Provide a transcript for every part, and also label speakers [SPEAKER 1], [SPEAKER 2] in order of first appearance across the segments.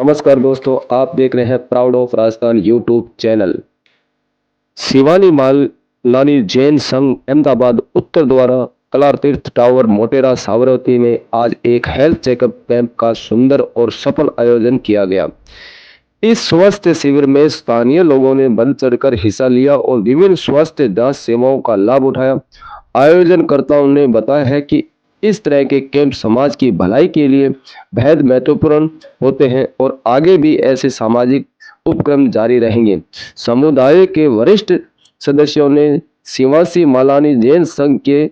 [SPEAKER 1] नमस्कार दोस्तों, आप देख रहे हैं proud of Rajasthan YouTube channel. Shivani Malani Jain संघ अहमदाबाद उत्तर द्वारा कला तीर्थ टावर मोटेरा साबरमती में आज एक हेल्थ चेकअप कैंप का सुंदर और सफल आयोजन किया गया। इस स्वास्थ्य शिविर में स्थानीय लोगों ने बढ़ चढ़कर हिस्सा लिया और विभिन्न स्वास्थ्य जांच सेवाओं का लाभ उठाया। आयोजनकर्ताओं ने बताया है कि इस तरह के कैंप समाज की भलाई के लिए बेहद महत्वपूर्ण होते हैं और आगे भी ऐसे सामाजिक उपक्रम जारी रहेंगे। समुदाय के वरिष्ठ सदस्यों ने शिवासी मालानी जैन संघ के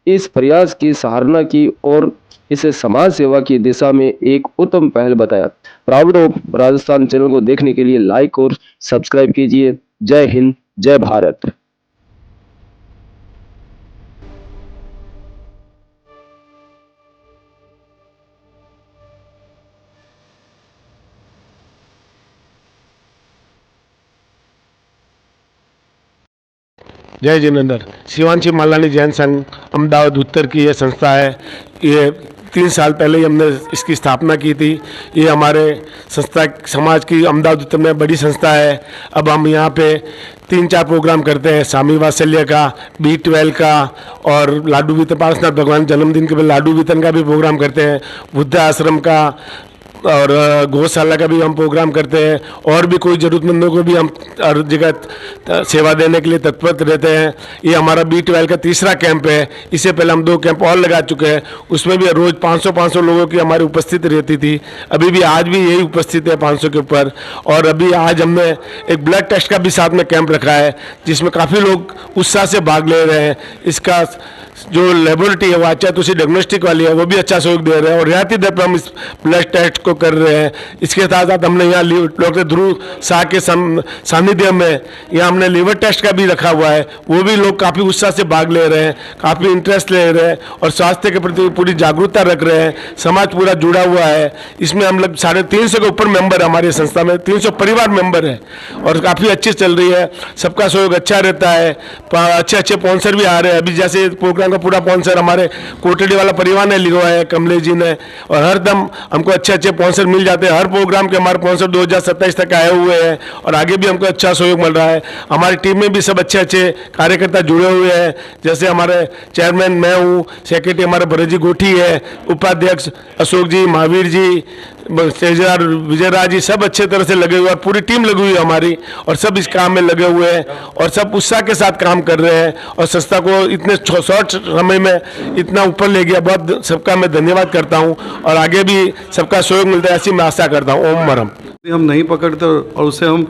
[SPEAKER 1] इस प्रयास की सराहना की और इसे समाज सेवा की दिशा में एक उत्तम पहल बताया। प्राउड ऑफ राजस्थान चैनल को देखने के लिए लाइक और सब्सक्राइब कीजिए। जय हिंद, जय भारत।
[SPEAKER 2] जय जिनेंद्र। शिवांशी मालानी जैन संघ अहमदाबाद उत्तर की ये संस्था है। ये 3 साल पहले ही हमने इसकी स्थापना की थी। ये हमारे संस्था समाज की अहमदाबाद उत्तर में बड़ी संस्था है। अब हम यहाँ पे 3-4 प्रोग्राम करते हैं। स्वामी वात्सल्य का, B12 का और लाडू वितरण, पारसनाथ भगवान जन्मदिन के लाडू वितरण का भी प्रोग्राम करते हैं। बुद्ध आश्रम का और गौशाला का भी हम प्रोग्राम करते हैं। और भी कोई ज़रूरतमंदों को भी हम हर जगह सेवा देने के लिए तत्पर रहते हैं। ये हमारा B12 का तीसरा कैंप है। इससे पहले हम 2 कैंप और लगा चुके हैं। उसमें भी रोज़ 500 लोगों की हमारी उपस्थिति रहती थी। अभी भी आज भी यही उपस्थित है 500 के ऊपर। और अभी आज हमने एक ब्लड टेस्ट का भी साथ में कैंप रखा है, जिसमें काफ़ी लोग उत्साह से भाग ले रहे हैं। इसका जो लेबोरेटरी है वो अच्छा तुलसी डायग्नोस्टिक वाली है, वो भी अच्छा सहयोग दे रहे हैं और रियायती दर पर हम इस ब्लड टेस्ट को कर रहे हैं। इसके साथ साथ हमने यहाँ डॉक्टर ध्रुव शाह के सानिध्य में यहाँ हमने लीवर टेस्ट का भी रखा हुआ है। वो भी लोग काफ़ी उत्साह से भाग ले रहे हैं, काफ़ी इंटरेस्ट ले रहे हैं और स्वास्थ्य के प्रति पूरी जागरूकता रख रहे हैं। समाज पूरा जुड़ा हुआ है। इसमें हम लोग 350 के ऊपर मेंबर हमारी संस्था में, 300 परिवार मेंबर है और काफ़ी अच्छी चल रही है। सबका सहयोग अच्छा रहता है। अच्छे स्पॉन्सर भी आ रहे हैं। अभी जैसे प्रोग्राम का पूरा स्पॉन्सर हमारे कोटड़ी वाला परिवार ने लिखा है, कमलेश जी ने, और हर दम हमको अच्छे स्पॉन्सर मिल जाते हैं। हर प्रोग्राम के हमारे स्पॉन्सर 2027 तक आए हुए हैं और आगे भी हमको अच्छा सहयोग मिल रहा है। हमारी टीम में भी सब अच्छे कार्यकर्ता जुड़े हुए हैं। जैसे हमारे चेयरमैन मैं हूँ, सेक्रेटरी हमारे भरत जी गोठी है, उपाध्यक्ष अशोक जी, महावीर जी, तेजराज, विजयराज जी, सब अच्छे तरह से लगे हुए हैं। पूरी टीम लगी हुई है हमारी और सब इस काम में लगे हुए हैं और सब उत्साह के साथ काम कर रहे हैं और संस्था को इतने शॉर्ट समय में इतना ऊपर ले गया। बहुत सबका मैं धन्यवाद करता हूं और आगे भी सबका सहयोग मिलता है ऐसी मैं आशा करता हूं। ओम मरम।
[SPEAKER 3] हम नहीं पकड़ते और उससे हम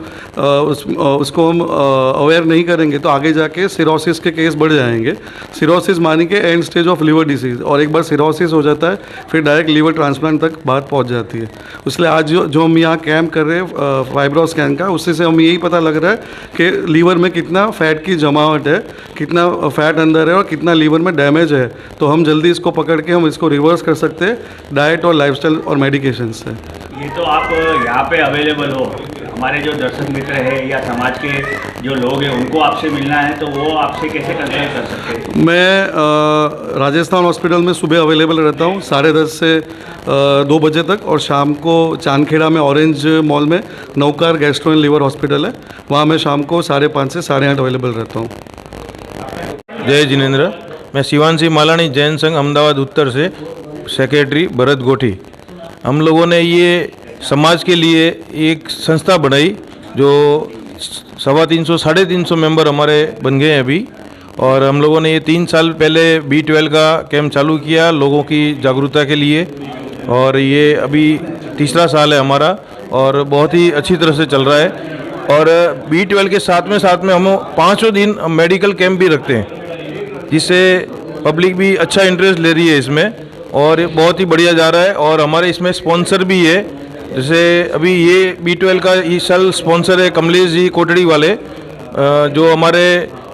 [SPEAKER 3] उसको हम अवेयर नहीं करेंगे तो आगे जाके सिरोसिस के केस बढ़ जाएंगे। सिरोसिस मानी के and stage of liver disease, और एक बार सिरोसिस हो जाता है फिर डायरेक्ट लिवर ट्रांसप्लांट तक बात पहुंच जाती है। इसलिए आज जो हम यहाँ कैंप कर रहे हैं फाइब्रो स्कैन का, उससे से हम यही पता लग रहा है कि लीवर में कितना फ़ैट की जमावट है, कितना फ़ैट अंदर है और कितना लीवर में डैमेज है। तो हम जल्दी इसको पकड़ के हम इसको रिवर्स कर सकते हैं डाइट और लाइफस्टाइल और मेडिकेशन से।
[SPEAKER 4] ये तो आप यहाँ पे अवेलेबल हो, हमारे जो दर्शक मित्र है या समाज के जो लोग हैं उनको आपसे मिलना है तो वो आपसे कैसे कंटेक्ट कर सकते हैं?
[SPEAKER 3] मैं राजस्थान हॉस्पिटल में सुबह अवेलेबल रहता हूँ 10:30 से 2 बजे तक, और शाम को चांदखेड़ा में ऑरेंज मॉल में नौकार गैस्ट्रो एंड लीवर हॉस्पिटल है, वहाँ मैं शाम को 5:30 से 8:30 अवेलेबल रहता हूँ।
[SPEAKER 5] जय जिनेंद्र। मैं शिवांशी मालानी जैन संघ अहमदाबाद उत्तर से सेक्रेटरी भरत गोठी। हम लोगों ने ये समाज के लिए एक संस्था बनाई जो 350 साढ़े 300 मेंबर हमारे बन गए हैं अभी। और हम लोगों ने ये 3 साल पहले B12 का कैंप चालू किया लोगों की जागरूकता के लिए, और ये अभी तीसरा साल है हमारा और बहुत ही अच्छी तरह से चल रहा है। और B12 के साथ में हम 5 दिन मेडिकल कैंप भी रखते हैं, जिससे पब्लिक भी अच्छा इंटरेस्ट ले रही है इसमें और ये बहुत ही बढ़िया जा रहा है। और हमारे इसमें स्पॉन्सर भी है, जैसे अभी ये B12 का इस साल स्पॉन्सर है कमलेश जी कोटड़ी वाले, जो हमारे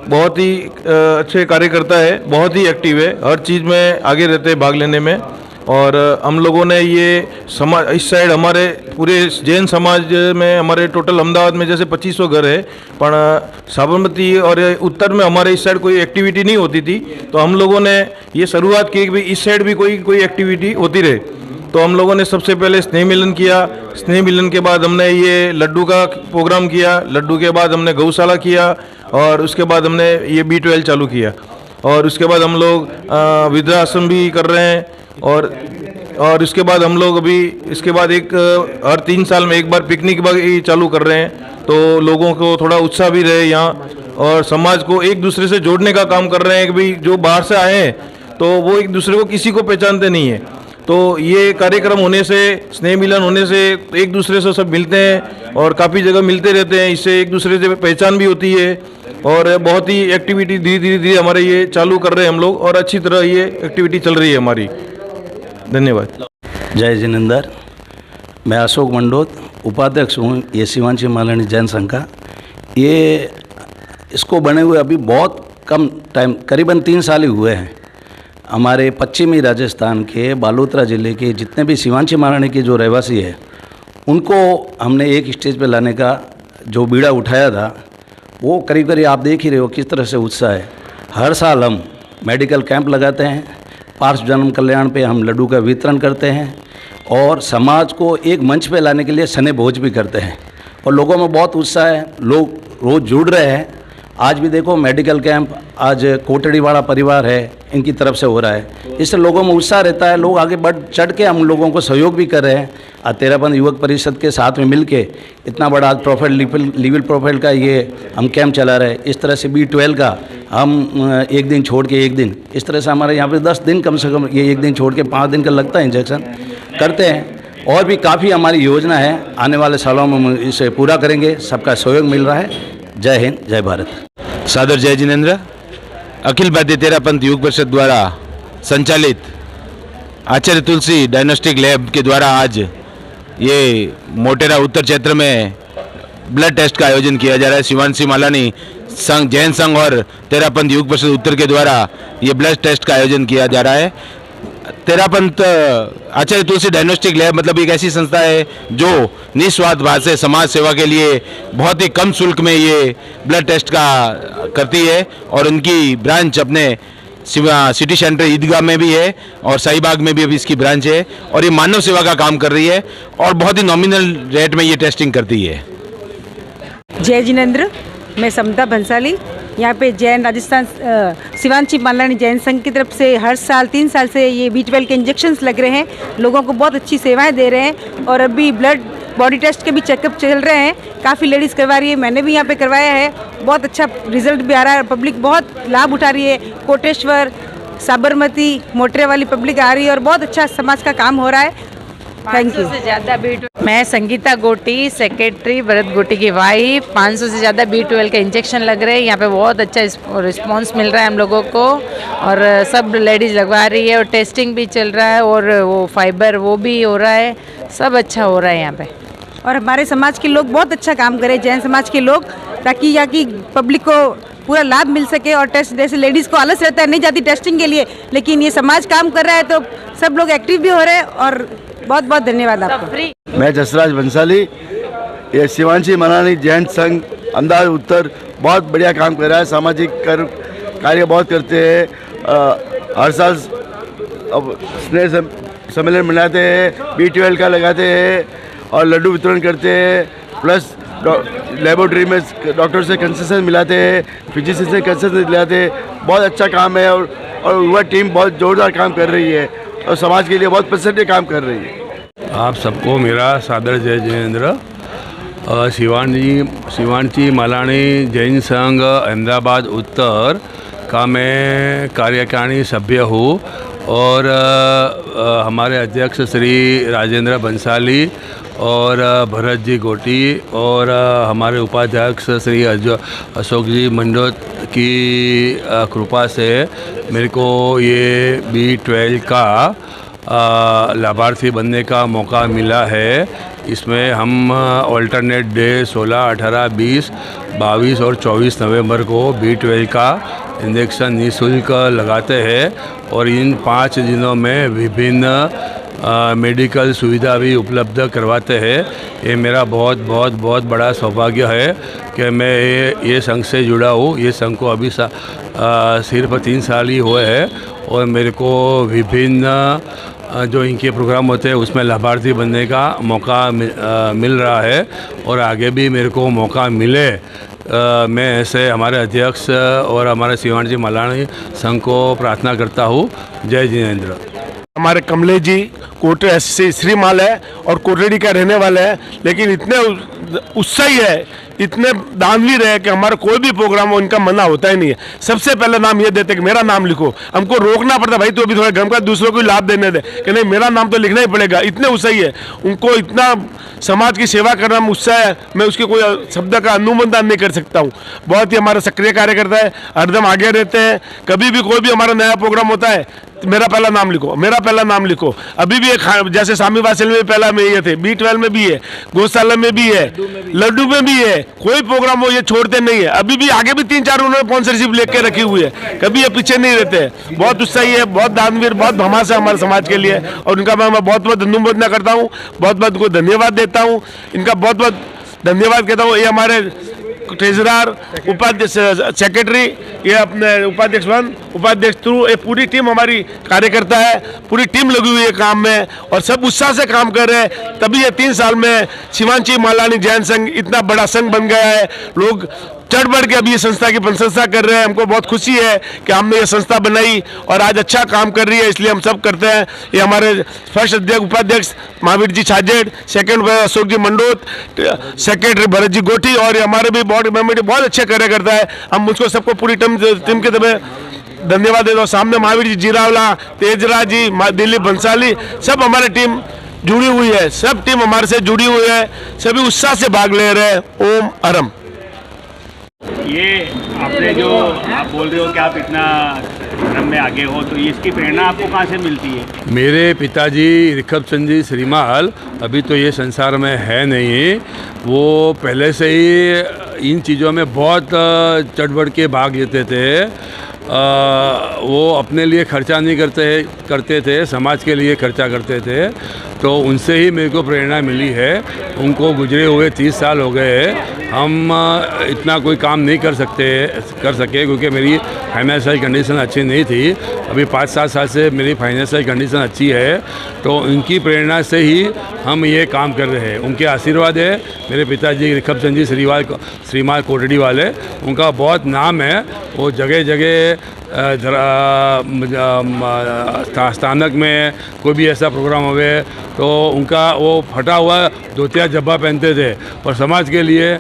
[SPEAKER 5] बहुत ही अच्छे कार्यकर्ता है, बहुत ही एक्टिव है, हर चीज़ में आगे रहते हैं भाग लेने में। और हम लोगों ने ये समाज इस साइड हमारे पूरे जैन समाज में हमारे टोटल अहमदाबाद में जैसे 2500 घर है, पर साबरमती और उत्तर में हमारे इस साइड कोई एक्टिविटी नहीं होती थी, तो हम लोगों ने ये शुरुआत की कि भाई इस साइड भी कोई एक्टिविटी होती रहे। तो हम लोगों ने सबसे पहले स्नेह मिलन किया। स्नेह मिलन के बाद हमने ये लड्डू का प्रोग्राम किया। लड्डू के बाद हमने गौशाला किया और उसके बाद हमने ये B12 चालू किया। और उसके बाद हम लोग वृद्धाश्रम भी कर रहे हैं। और इसके बाद हम लोग अभी इसके बाद हर 3 साल में एक बार पिकनिक भी चालू कर रहे हैं, तो लोगों को थोड़ा उत्साह भी रहे यहाँ और समाज को एक दूसरे से जोड़ने का काम कर रहे हैं कि भाई जो बाहर से आए हैं तो वो एक दूसरे को किसी को पहचानते नहीं है। तो ये कार्यक्रम होने से, स्नेह मिलन होने से एक दूसरे से सब मिलते हैं और काफ़ी जगह मिलते रहते हैं। इससे एक दूसरे से पहचान भी होती है और बहुत ही एक्टिविटी धीरे धीरे हमारे ये चालू कर रहे हैं हम लोग और अच्छी तरह ये एक्टिविटी चल रही है हमारी। धन्यवाद।
[SPEAKER 6] जय जिनेंद्र। मैं अशोक मंडोत, उपाध्यक्ष हूँ ये शिवांशी मालानी जैन संघ का। ये इसको बने हुए अभी बहुत कम टाइम, करीबन 3 साल ही हुए हैं। हमारे पश्चिमी राजस्थान के बालोतरा ज़िले के जितने भी शिवांशी मालानी के जो रहवासी है उनको हमने एक स्टेज पे लाने का जो बीड़ा उठाया था, वो करीब करीब आप देख ही रहे हो किस तरह से उत्साह है। हर साल हम मेडिकल कैंप लगाते हैं, पार्श्व जन्म कल्याण पे हम लड्डू का वितरण करते हैं और समाज को एक मंच पे लाने के लिए सने भोज भी करते हैं और लोगों में बहुत उत्साह है। लोग रोज़ जुड़ रहे हैं। आज भी देखो मेडिकल कैंप आज कोटड़ीवाड़ा परिवार है इनकी तरफ से हो रहा है। इससे लोगों में उत्साह रहता है, लोग आगे बढ़ चढ़ के हम लोगों को सहयोग भी कर रहे हैं। आज तेरापंथ युवक परिषद के साथ में मिलके इतना बड़ा आज प्रोफाइल लीगल प्रोफाइल का ये हम कैंप चला रहे हैं। इस तरह से B12 का हम एक दिन छोड़ के एक दिन, इस तरह से हमारे यहाँ पे 10 दिन कम से कम, ये एक दिन छोड़ के 5 दिन का लगता है इंजेक्शन करते हैं। और भी काफ़ी हमारी योजना है, आने वाले सालों में हम इसे पूरा करेंगे। सबका सहयोग मिल रहा है। जय हिंद, जय भारत।
[SPEAKER 7] सादर जय जिनेंद्र। अखिल भारतीय तेरापंथ युग परिषद द्वारा संचालित आचार्य तुलसी डायग्नोस्टिक लैब के द्वारा आज ये मोटेरा उत्तर क्षेत्र में ब्लड टेस्ट का आयोजन किया जा रहा है। शिवांशी मालानी संघ, जैन संघ और तेरापंथ युग परिषद उत्तर के द्वारा ये ब्लड टेस्ट का आयोजन किया जा रहा है। तेरापंथ आचार्य तुलसी डायग्नोस्टिक लैब मतलब एक ऐसी संस्था है जो निस्वार्थ भाव से समाज सेवा के लिए बहुत ही कम शुल्क में ये ब्लड टेस्ट का करती है और उनकी ब्रांच अपने सिटी सेंटर ईदगाह में भी है और शाहीबाग में भी अभी इसकी ब्रांच है और ये मानव सेवा का काम कर रही है और बहुत ही नॉमिनल रेट में ये टेस्टिंग करती है।
[SPEAKER 8] जय जिनेंद्र। मैं समता भंसाली, यहाँ पे जैन राजस्थान शिवांशी मालानी जैन संघ की तरफ से हर साल 3 साल से ये B12 के इंजेक्शन्स लग रहे हैं। लोगों को बहुत अच्छी सेवाएं दे रहे हैं और अभी ब्लड बॉडी टेस्ट के भी चेकअप चल रहे हैं। काफ़ी लेडीज़ करवा रही है, मैंने भी यहाँ पे करवाया है। बहुत अच्छा रिजल्ट भी आ रहा है, पब्लिक बहुत लाभ उठा रही है। कोटेश्वर, साबरमती, मोटरे वाली पब्लिक आ रही है और बहुत अच्छा समाज का काम हो रहा है। Thank you.
[SPEAKER 9] से ज़्यादा मैं संगीता गोटी, सेक्रेटरी भरत गोटी की वाइफ। 500 से ज़्यादा B12 के इंजेक्शन लग रहे हैं। यहाँ पे बहुत अच्छा रिस्पांस मिल रहा है हम लोगों को और सब लेडीज़ लगवा रही है और टेस्टिंग भी चल रहा है और वो फाइबर वो भी हो रहा है। सब अच्छा हो रहा है यहाँ पे।
[SPEAKER 8] और हमारे समाज के लोग बहुत अच्छा काम करें, जैन समाज के लोग, ताकि यहाँ की पब्लिक को पूरा लाभ मिल सके। और टेस्ट जैसे लेडीज़ को आलस रहता है, नहीं जाती टेस्टिंग के लिए, लेकिन ये समाज काम कर रहा है तो सब लोग एक्टिव भी हो रहे हैं। और बहुत बहुत धन्यवाद आपका।
[SPEAKER 10] मैं जसराज बंसाली, ये शिवांशी मालानी जैन संघ अहमदाबाद उत्तर बहुत बढ़िया काम कर रहा है। सामाजिक कार्य बहुत करते हैं। हर साल अब स्नेह सम्मेलन मनाते हैं, B12 का लगाते हैं और लड्डू वितरण करते हैं। प्लस लेबोरेटरी में डॉक्टर से कंसेशन मिलाते हैं, फिजिशियन से कंसेशन दिलाते हैं। बहुत अच्छा काम है और वह टीम बहुत जोरदार काम कर रही है और समाज के लिए बहुत प्रसन्न काम कर रही है।
[SPEAKER 11] आप सबको मेरा सादर जय जिनेंद्र। शिवांशी मालानी जैन संघ अहमदाबाद उत्तर का मैं कार्यकारिणी सभ्य हूँ और हमारे अध्यक्ष श्री राजेंद्र बंसाली और भरत जी गोटी और हमारे उपाध्यक्ष श्री अशोक जी मंडोत की कृपा से मेरे को ये B12 का लाभार्थी बनने का मौका मिला है। इसमें हम ऑल्टरनेट डे 16, 18, 20, 22 और 24 नवंबर को B12 का इंजेक्शन निःशुल्क लगाते हैं और इन 5 दिनों में विभिन्न मेडिकल सुविधा भी उपलब्ध करवाते हैं। ये मेरा बहुत बड़ा सौभाग्य है कि मैं ये संघ से जुड़ा हूँ। ये संघ को अभी सिर्फ 3 साल ही हुए हैं और मेरे को विभिन्न जो इनके प्रोग्राम होते हैं उसमें लाभार्थी बनने का मौका मिल रहा है और आगे भी मेरे को मौका मिले। मैं ऐसे हमारे अध्यक्ष और हमारे शिवानी जी मलानी संघ को प्रार्थना करता हूँ। जय जिनेंद्र।
[SPEAKER 2] हमारे कमलेश जी कोटे से श्रीमाल है और कोटड़ी का रहने वाले हैं, लेकिन इतने उत्साही है, इतने दानवीर है कि हमारा कोई भी प्रोग्राम हो इनका मना होता ही नहीं है। सबसे पहले नाम ये देते कि मेरा नाम लिखो। हमको रोकना पड़ता भाई तो अभी थोड़ा गम का दूसरों को लाभ देने दे कि नहीं मेरा नाम तो लिखना ही पड़ेगा। इतने उत्साही है, उनको इतना समाज की सेवा करना में उत्साह है, मैं उसके कोई शब्द का अनुमोदन नहीं कर सकता हूँ। बहुत ही हमारा सक्रिय कार्यकर्ता है, हरदम आगे रहते हैं। कभी भी कोई भी हमारा नया प्रोग्राम होता है मेरा पहला नाम लिखो, मेरा पहला नाम लिखो। अभी भी एक जैसे स्वामी वासल में पहला में ये थे, B12 में भी है, गौशाला में भी है, लड्डू में भी है। कोई प्रोग्राम हो ये छोड़ते नहीं है। अभी भी आगे भी 3-4 उन्होंने स्पॉन्सरशिप लेके रखी हुई है, कभी ये पीछे नहीं रहते। बहुत उत्साही है, बहुत दानवीर, बहुत भमास है हमारे समाज के लिए और उनका मैं बहुत बहुत अनुमोदना करता हूँ, बहुत बहुत उनको धन्यवाद देता हूँ, इनका बहुत बहुत धन्यवाद कहता हूँ। ये हमारे ट्रेजरर, उपाध्यक्ष, सेक्रेटरी, ये अपने उपाध्यक्ष 1, उपाध्यक्ष 2, ये पूरी टीम हमारी कार्यकर्ता है, पूरी टीम लगी हुई है काम में और सब उत्साह से काम कर रहे हैं। तभी ये 3 साल में शिवांची मालानी जैन संघ इतना बड़ा संघ बन गया है। लोग चढ़ बढ़ के अभी ये संस्था की प्रशंसा कर रहे हैं। हमको बहुत खुशी है कि हमने ये संस्था बनाई और आज अच्छा काम कर रही है, इसलिए हम सब करते हैं। ये हमारे फर्स्ट अध्यक्ष उपाध्यक्ष महावीर जी छाजेड़, सेकंड अशोक जी मंडोत, सेक्रेटरी भरत जी गोठी और ये हमारे भी बॉडी मेंबर बहुत अच्छे कार्यकर्ता है। हम उसको सबको पूरी टीम के तरफ धन्यवाद देते हैं। सामने महावीर जी जीरावला, तेजराज जी, दिलीप बंसाली, सब हमारी टीम जुड़ी हुई है। सब टीम हमारे से जुड़ी हुई है, सभी उत्साह से भाग ले रहे हैं। ओम अरम।
[SPEAKER 4] ये आपने जो आप बोल रहे हो कि आप इतना धर्म में आगे हो, तो इसकी प्रेरणा आपको कहाँ से मिलती है?
[SPEAKER 11] मेरे पिताजी ऋखब चंद जी श्रीमाल अभी तो ये संसार में है नहीं, वो पहले से ही इन चीज़ों में बहुत चढ़ बढ़ के भाग लेते थे। वो अपने लिए खर्चा नहीं करते थे, समाज के लिए खर्चा करते थे। तो उनसे ही मेरे को प्रेरणा मिली है। उनको गुजरे हुए 30 साल हो गए। हम इतना कोई काम नहीं कर सके क्योंकि मेरी फाइनेंशियल कंडीशन अच्छी नहीं थी। अभी 5-7 साल से मेरी फाइनेंशियल कंडीशन अच्छी है, तो उनकी प्रेरणा से ही हम ये काम कर रहे हैं। उनके आशीर्वाद है। मेरे पिताजी ऋखब चंद जी श्रीमाल कोटड़ी वाले, उनका बहुत नाम है। वो जगह जगह स्थानक में कोई भी ऐसा प्रोग्राम होवे तो उनका वो फटा हुआ धोतिया जब्बा पहनते थे और समाज के लिए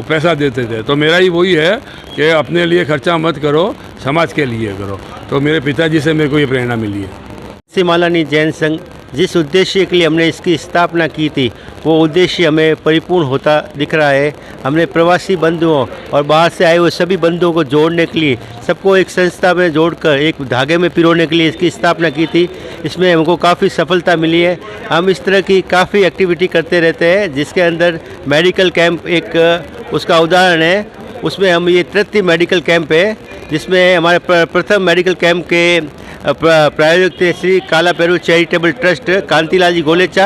[SPEAKER 11] पैसा देते थे। तो मेरा ही वही है कि अपने लिए खर्चा मत करो, समाज के लिए करो। तो मेरे पिताजी से मेरे को ये प्रेरणा मिली है।
[SPEAKER 12] शिवांची मालानी जैन संघ जिस उद्देश्य के लिए हमने इसकी स्थापना की थी, वो उद्देश्य हमें परिपूर्ण होता दिख रहा है। हमने प्रवासी बंधुओं और बाहर से आए हुए सभी बंधुओं को जोड़ने के लिए, सबको एक संस्था में जोड़कर एक धागे में पिरोने के लिए इसकी स्थापना की थी। इसमें हमको काफ़ी सफलता मिली है। हम इस तरह की काफ़ी एक्टिविटी करते रहते हैं, जिसके अंदर मेडिकल कैंप एक उसका उदाहरण है। उसमें हम ये तृतीय मेडिकल कैंप है, जिसमें हमारे प्रथम मेडिकल कैंप के प्रायोजक थे श्री काला पेरू चैरिटेबल ट्रस्ट कांतिलाल जी गोलेचा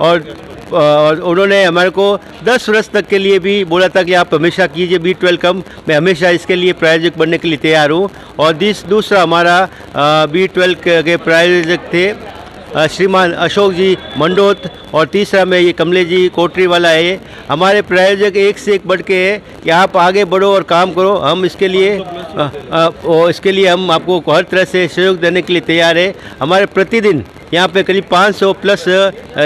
[SPEAKER 12] और उन्होंने हमारे को 10 वर्ष तक के लिए भी बोला था कि आप हमेशा कीजिए B12 कम। मैं हमेशा इसके लिए प्रायोजक बनने के लिए तैयार हूँ। और दूसरा हमारा B12 के प्रायोजक थे श्रीमान अशोक जी मंडोत और तीसरा में ये कमलेश जी कोटरी वाला है। हमारे प्रायोजक एक से एक बढ़ के है कि आप आगे बढ़ो और काम करो। हम इसके लिए हम आपको हर तरह से सहयोग देने के लिए तैयार है। हमारे प्रतिदिन यहाँ पे करीब 500 प्लस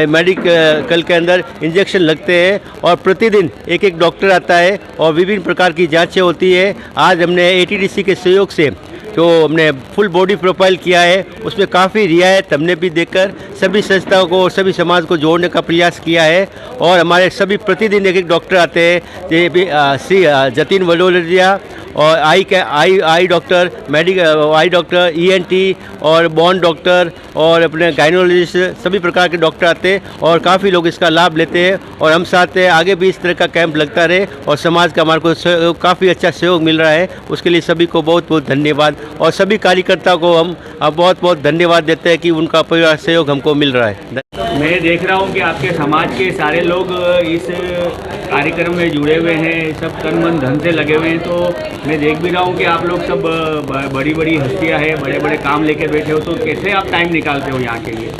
[SPEAKER 12] मेडिकल के अंदर इंजेक्शन लगते हैं और प्रतिदिन एक डॉक्टर आता है और विभिन्न प्रकार की जांचें होती है। आज हमने ATDC के सहयोग से जो हमने फुल बॉडी प्रोफाइल किया है, उसमें काफ़ी रियायत हमने भी देकर सभी संस्थाओं को और सभी समाज को जोड़ने का प्रयास किया है। और हमारे सभी प्रतिदिन एक डॉक्टर आते हैं, श्री जतिन वडोलरिया और आई डॉक्टर, आई डॉक्टर, ENT और बॉर्न डॉक्टर और अपने गायनोलॉजिस्ट, सभी प्रकार के डॉक्टर आते हैं और काफ़ी लोग इसका लाभ लेते हैं। और हम चाहते हैं आगे भी इस तरह का कैंप लगता रहे और समाज का हमारे को काफ़ी अच्छा सहयोग मिल रहा है। उसके लिए सभी को बहुत बहुत धन्यवाद और सभी कार्यकर्ताओं को हम बहुत बहुत धन्यवाद देते हैं कि उनका पूरा सहयोग हमको मिल रहा है।
[SPEAKER 4] मैं देख रहा हूँ कि आपके समाज के सारे लोग इस कार्यक्रम में जुड़े हुए हैं, सब तन मन धन से लगे हुए हैं। तो मैं देख भी रहा हूँ कि आप लोग सब बड़ी बड़ी हस्तियाँ हैं, बड़े बड़े काम लेके बैठे हो, तो कैसे आप टाइम निकालते हो यहाँ के लिए?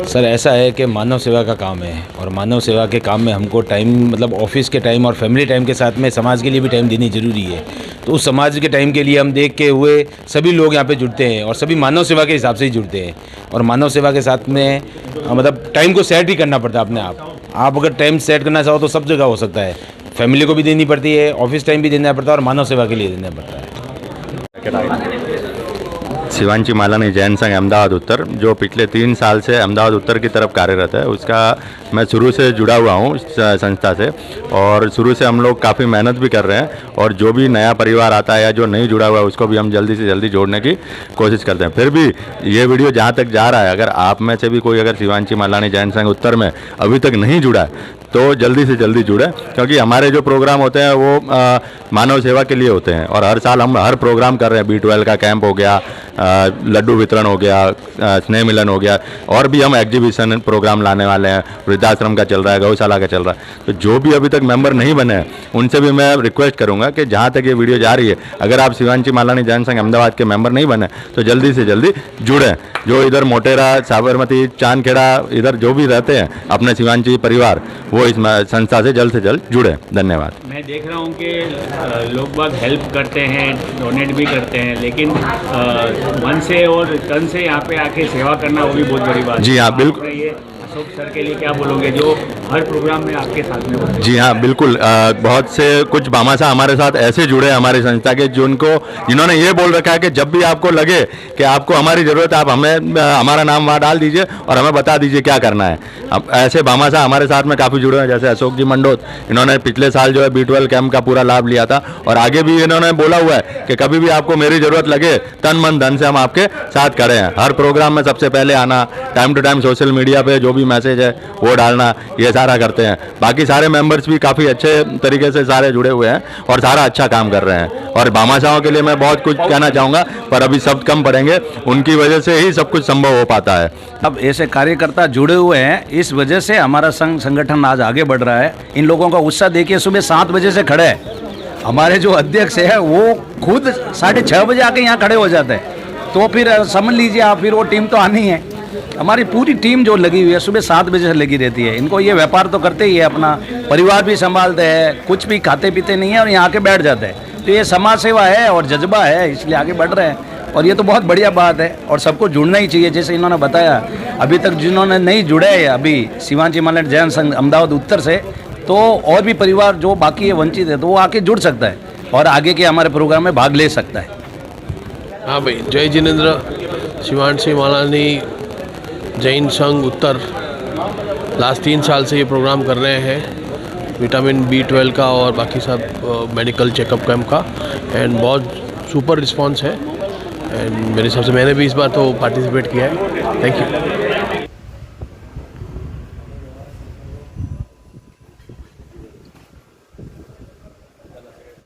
[SPEAKER 7] सर ऐसा है कि मानव सेवा का काम है और मानव सेवा के काम में हमको टाइम मतलब ऑफिस के टाइम और फैमिली टाइम के साथ में समाज के लिए भी टाइम देनी जरूरी है। तो उस समाज के टाइम के लिए हम देख के हुए सभी लोग यहाँ पे जुड़ते हैं और सभी मानव सेवा के हिसाब से ही जुड़ते हैं। और मानव सेवा के साथ में मतलब टाइम को सेट भी करना पड़ता है अपने आप अगर टाइम सेट करना चाहो तो सब जगह हो सकता है। फैमिली को भी देनी पड़ती है, ऑफिस टाइम भी देना पड़ता है और मानव सेवा के लिए देना पड़ता है।
[SPEAKER 13] शिवांची मालानी जैन संघ अहमदाबाद उत्तर, जो पिछले 3 साल से अहमदाबाद उत्तर की तरफ कार्यरत है, उसका मैं शुरू से जुड़ा हुआ हूँ संस्था से। और शुरू से हम लोग काफ़ी मेहनत भी कर रहे हैं और जो भी नया परिवार आता है या जो नहीं जुड़ा हुआ है उसको भी हम जल्दी से जल्दी जोड़ने की कोशिश करते हैं। फिर भी ये वीडियो जहाँ तक जा रहा है, अगर आप में से भी कोई अगर शिवांची मालानी जैन संघ उत्तर में अभी तक नहीं जुड़ा है तो जल्दी से जल्दी जुड़े, क्योंकि हमारे जो प्रोग्राम होते हैं वो मानव सेवा के लिए होते हैं। और हर साल हम हर प्रोग्राम कर रहे हैं। B12 का कैंप हो गया, लड्डू वितरण हो गया, स्नेह मिलन हो गया, और भी हम एग्जीबिशन प्रोग्राम लाने वाले हैं। वृद्धाश्रम का चल रहा है, गौशाला का चल रहा है। तो जो भी अभी तक मेंबर नहीं बने हैं उनसे भी मैं रिक्वेस्ट करूंगा कि जहां तक ये वीडियो जा रही है, अगर आप शिवांची मालानी जैन संघ अहमदाबाद के मेंबर नहीं बने तो जल्दी से जल्दी जुड़ें। जो इधर मोटेरा, साबरमती, चांदखेड़ा इधर जो भी रहते हैं अपने शिवांची परिवार, वो इस संस्था से जल्द जुड़े। धन्यवाद।
[SPEAKER 4] मैं देख रहा हूँ कि लोग बाग हेल्प करते हैं, डोनेट भी करते हैं, लेकिन मन से और तन से यहाँ पे आके सेवा करना वो भी बहुत बड़ी बात है।
[SPEAKER 13] जी हाँ, बिल्कुल।
[SPEAKER 4] अशोक सर के लिए क्या बोलोगे जो हर प्रोग्राम में आपके साथ में होते हैं?
[SPEAKER 13] जी हाँ, बिल्कुल। बहुत से कुछ भामाशाह हमारे साथ ऐसे जुड़े हैं हमारी संस्था के, जिन्होंने ये बोल रखा है कि जब भी आपको लगे कि आपको हमारी ज़रूरत है, आप हमें हमारा नाम वहाँ डाल दीजिए और हमें बता दीजिए क्या करना है। अब ऐसे भामाशाह हमारे साथ में काफ़ी जुड़े हैं, जैसे अशोक जी मंडोत, इन्होंने पिछले साल जो है B12 कैंप का पूरा लाभ लिया था और आगे भी इन्होंने बोला हुआ है कि कभी भी आपको मेरी ज़रूरत लगे तन मन धन से हम आपके साथ खड़े हैं। हर प्रोग्राम में सबसे पहले आना, time to time social media पे जो भी मैसेज है वो डालना, ये सारा करते हैं। बाकी सारे मेंबर्स भी काफ़ी अच्छे तरीके से सारे जुड़े हुए हैं और सारा अच्छा काम कर रहे हैं। और भामाशाहों के लिए मैं बहुत कुछ कहना चाहूँगा, पर अभी शब्द कम पड़ेंगे, उनकी वजह से ही सब कुछ संभव हो पाता है।
[SPEAKER 6] अब ऐसे कार्यकर्ता जुड़े हुए हैं, इस वजह से हमारा संगठन आज आगे बढ़ रहा है। इन लोगों का उत्साह देखिए, सुबह 7 बजे से खड़े हैं। हमारे जो अध्यक्ष है वो खुद 6:30 बजे आके यहाँ खड़े हो जाते हैं। तो फिर समझ लीजिए आप, फिर वो टीम तो आनी है। हमारी पूरी टीम जो लगी हुई है सुबह 7 बजे से लगी रहती है। इनको ये व्यापार तो करते ही है, अपना परिवार भी संभालते हैं, कुछ भी खाते पीते नहीं है और यहाँ आके बैठ जाते हैं। तो ये समाज सेवा है और जज्बा है, इसलिए आगे बढ़ रहे हैं और ये तो बहुत बढ़िया बात है और सबको जुड़ना ही चाहिए। जैसे इन्होंने बताया, अभी तक जिन्होंने नहीं जुड़े हैं अभी शिवांची मालानी जैन संघ अहमदाबाद उत्तर से, तो और भी परिवार जो बाकी है वंचित है, तो वो आके जुड़ सकता है और आगे के हमारे प्रोग्राम में भाग ले सकता है।
[SPEAKER 14] हाँ भाई, जय जिनेंद्र। शिवांशी मालानी जैन संघ उत्तर लास्ट 3 साल से ये प्रोग्राम कर रहे हैं, विटामिन B12 का और बाकी सब मेडिकल चेकअप कैंप का, एंड बहुत सुपर रिस्पांस है। एंड मेरे हिसाब से मैंने भी इस बार तो पार्टिसिपेट किया है। Thank you.